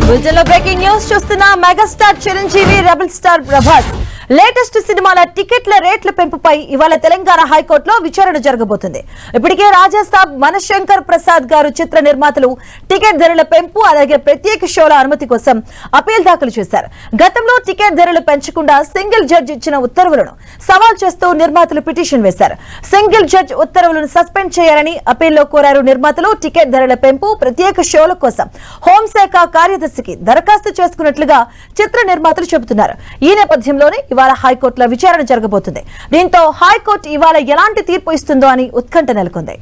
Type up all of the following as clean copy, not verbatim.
బులెటిన్లో breaking news చూస్తున్న megastar Chiranjeevi rebel star Prabhas latest సినిమాల టికెట్ల రేట్ల పెంపుపై ఇవాళ తెలంగాణ హైకోర్టులో విచారణ జరగబోతుంది. ఇప్పటికే రాజాసాబ్ మనశంకర్ ప్రసాద్ గారు చిత్ర నిర్మాతలు టికెట్ ధరల పెంపు అలాగే ప్రత్యేక షోల అనుమతి కోసం అపీల్ దాఖలు చేశారు. గతంలో టికెట్ ధరలు పెంచకుండా సింగిల్ జడ్జి ఇచ్చిన ఉత్తర్వులను సవాల్ చేస్తూ నిర్మాతలు పిటిషన్ వేశారు. సింగిల్ జడ్జి ఉత్తర్వులను సస్పెండ్ చేయాలని అపీల్లో కోరారు నిర్మాతలు. టికెట్ ధరల పెంపు ప్రత్యేక షోల కోసం హోంశాఖ కార్యదర్శికి దరఖాస్తు చేసుకున్నట్లుగా చిత్ర నిర్మాతలు చెబుతున్నారు. ఈ నేపథ్యంలోనే ఇవాళ హైకోర్టులో విచారణ జరగబోతుంది. దీంతో హైకోర్టు ఇవాళ ఎలాంటి తీర్పు ఇస్తుందో అని ఉత్కంఠ నెలకొంది.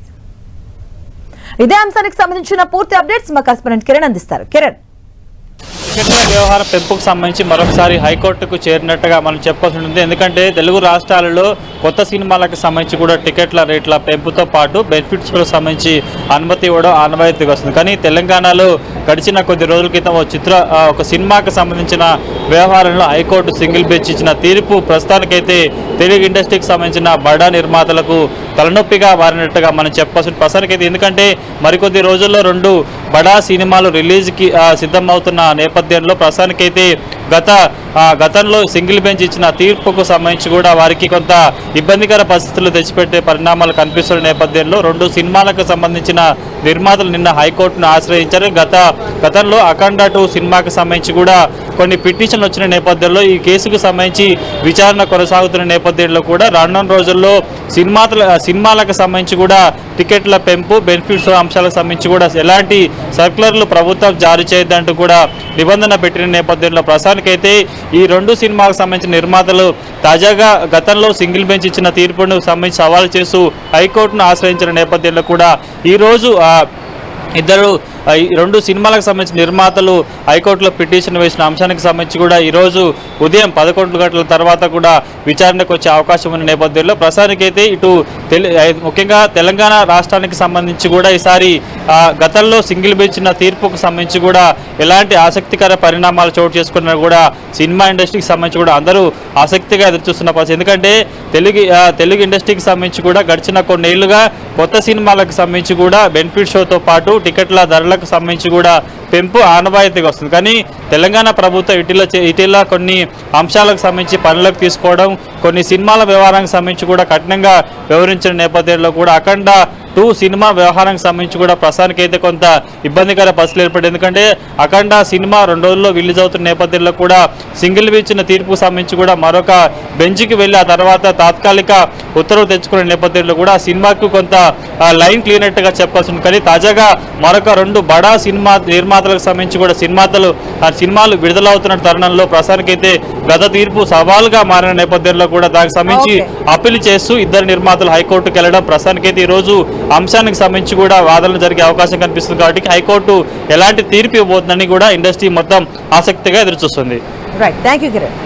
ఇదే అంశానికి సంబంధించిన పూర్తి అప్డేట్స్ మా కరెస్పాండెంట్ కిరణ్ అందిస్తారు. కిరణ్, టికెట్ల వ్యవహార పెంపుకు సంబంధించి మరొకసారి హైకోర్టుకు చేరినట్టుగా మనం చెప్పాల్సి ఉంటుంది. ఎందుకంటే తెలుగు రాష్ట్రాలలో కొత్త సినిమాలకు సంబంధించి కూడా టికెట్ల రేట్ల పెంపుతో పాటు బెనిఫిట్స్కు సంబంధించి అనుమతి ఇవ్వడం ఆనవాయితీగా వస్తుంది. కానీ తెలంగాణలో గడిచిన కొద్ది రోజుల క్రితం ఒక సినిమాకు సంబంధించిన వ్యవహారంలో హైకోర్టు సింగిల్ బెంచ్ ఇచ్చిన తీర్పు ప్రస్తుతానికైతే తెలుగు ఇండస్ట్రీకి సంబంధించిన బడా నిర్మాతలకు తలనొప్పిగా మారినట్టుగా మనం చెప్పాల్సిన ప్రస్తుతానికైతే. ఎందుకంటే మరికొద్ది రోజుల్లో 2 బడా సినిమాలు రిలీజ్కి సిద్ధమవుతున్న నేపథ్యంలో ప్రస్తుతానికైతే గతంలో సింగిల్ బెంచ్ ఇచ్చిన తీర్పుకు సంబంధించి కూడా వారికి కొంత ఇబ్బందికర పరిస్థితులు తెచ్చిపెట్టే పరిణామాలు కనిపిస్తున్న నేపథ్యంలో 2 సినిమాలకు సంబంధించిన నిర్మాతలు నిన్న హైకోర్టును ఆశ్రయించారు. గతంలో అఖండ 2 సినిమాకు సంబంధించి కూడా కొన్ని పిటిషన్లు వచ్చిన నేపథ్యంలో ఈ కేసుకు సంబంధించి విచారణ కొనసాగుతున్న నేపథ్యంలో కూడా రానున్న రోజుల్లో సినిమాలకు సంబంధించి కూడా టికెట్ల పెంపు బెనిఫిట్స్ అంశాలకు సంబంధించి కూడా ఎలాంటి సర్క్యులర్లు ప్రభుత్వం జారీ చేయొద్దంటూ కూడా నిబంధన పెట్టిన నేపథ్యంలో ప్రస్తుతానికైతే ఈ 2 సినిమాలకు సంబంధించిన నిర్మాతలు తాజాగా గతంలో సింగిల్ బెంచ్ ఇచ్చిన తీర్పును సంబంధించి సవాల్ చేస్తూ హైకోర్టును ఆశ్రయించిన నేపథ్యంలో కూడా ఈరోజు ఇద్దరు 2 సినిమాలకు సంబంధించిన నిర్మాతలు హైకోర్టులో పిటిషన్ వేసిన అంశానికి సంబంధించి కూడా ఈరోజు ఉదయం 11 గంటల తర్వాత కూడా విచారణకు వచ్చే అవకాశం ఉన్న నేపథ్యంలో ప్రస్తుతానికైతే ఇటు ముఖ్యంగా తెలంగాణ రాష్ట్రానికి సంబంధించి కూడా ఈసారి గతంలో సింగిల్ బెంచ్ ఇచ్చిన తీర్పుకు సంబంధించి కూడా ఎలాంటి ఆసక్తికర పరిణామాలు చోటు చేసుకున్నా కూడా సినిమా ఇండస్ట్రీకి సంబంధించి కూడా అందరూ ఆసక్తిగా ఎదురుచూస్తున్న పరిస్థితి. ఎందుకంటే తెలుగు ఇండస్ట్రీకి సంబంధించి కూడా గడిచిన కొన్నేళ్లుగా కొత్త సినిమాలకు సంబంధించి కూడా బెనిఫిట్ షోతో పాటు టికెట్ల ధరలకు సంబంధించి కూడా పెంపు ఆనవాయితీగా వస్తుంది. కానీ తెలంగాణ ప్రభుత్వం ఇటీవల కొన్ని అంశాలకు సంబంధించి పనులకు తీసుకోవడం, కొన్ని సినిమాల వ్యవహారానికి సంబంధించి కూడా కఠినంగా వ్యవహరించిన నేపథ్యంలో కూడా అఖండ 2 సినిమా వ్యవహారానికి సంబంధించి కూడా ప్రస్తుతానికైతే కొంత ఇబ్బందికర పరిస్థితులు ఏర్పడింది. ఎందుకంటే అఖండ సినిమా 2 రోజుల్లో రిలీజ్ అవుతున్న నేపథ్యంలో కూడా సింగిల్ ఇచ్చిన తీర్పుకు సంబంధించి కూడా మరొక బెంచ్కి వెళ్ళి ఆ తర్వాత తాత్కాలిక ఉత్తర్వులు తెచ్చుకునే నేపథ్యంలో కూడా ఆ సినిమాకు కొంత లైన్ క్లియర్నట్టుగా చెప్పాల్సింది. కానీ తాజాగా మరొక 2 బడా సినిమా నిర్మాతలకు సంబంధించి కూడా సినిమాలు విడుదలవుతున్న తరుణంలో ప్రస్తుతానికైతే గత తీర్పు సవాల్గా మారిన నేపథ్యంలో కూడా దానికి సంబంధించి అప్పీల్ చేస్తూ ఇద్దరు నిర్మాతలు హైకోర్టుకు వెళ్ళడం ప్రస్తుతానికైతే ఈరోజు అంశానికి సంబంధించి కూడా వాదనలు జరిగే అవకాశం కనిపిస్తుంది. కాబట్టి హైకోర్టు ఎలాంటి తీర్పు ఇవ్వబోతుందని కూడా ఇండస్ట్రీ మొత్తం ఆసక్తిగా ఎదురుచూస్తుంది. Right, thank you Kiran.